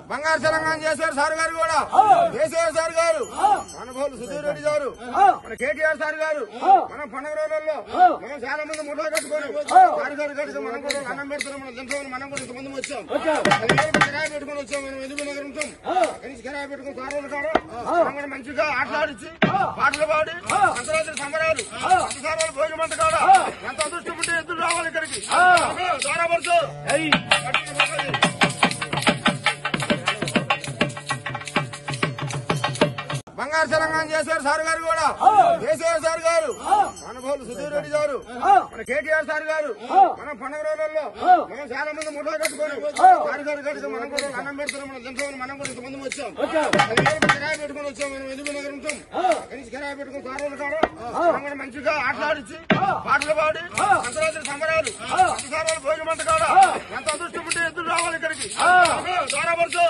బంగారు తెలంగాణ చేశారు సార్ గారు కూడా కేసీఆర్ సార్ గారు మనబోలు సుధీర్ రెడ్డి గారు మన కేటీఆర్ సార్ గారు మనం పండుగ రోజుల్లో మనం చాలా మంది ముఠా కట్టుకొని సార్ గారు కట్టుకు మనం కూడా అన్నం పెడుతున్నాం మనం తింటామని మనం కూడా ఇంతమంది వచ్చాం కిరాయి పెట్టుకుని వచ్చాం మనం ఎదుగు నగర్ ఉంటాం కనీసం కిరాయి పెట్టుకుని సార్ వాళ్ళు కాదు మనం కూడా మంచిగా ఆటలాడిచ్చి పాటలు పాడి సంక్రాంతి సంబరాలు సంసారాలు భోజనమంత కాడ ఎంత అదృష్టం ఉంటే ఎదురు రావాలి ఇక్కడికి ద్వారాపడుతూ బంగారు తెలంగాణ చేశారు సార్ గారు కూడా కేసీఆర్ సార్ గారు మనబోలు సుధీర్ రెడ్డి గారు మన కేటీఆర్ సార్ గారు మనం పండుగ రోజుల్లో మనం చాలా మంది ముఠా కట్టుకొని సార్ గారు కట్టుకు మనం కూడా అన్నం పెడుతున్నాం మనం తింటామని మనం కూడా ఇంతమంది వచ్చాం కిరాయి పెట్టుకుని వచ్చాం మనం ఎదుగు నగర్ ఉంటాం కనీసం కిరాయి పెట్టుకుని సార్ వాళ్ళు కాదు మనం కూడా మంచిగా ఆటలాడిచ్చి పాటలు పాడి సంక్రాంతి సంబరాలు సంసారాలు భోజనమంత కాడ ఎంత అదృష్టం ఉంటే ఎదురు రావాలి ఇక్కడికి ద్వారాపడుతూ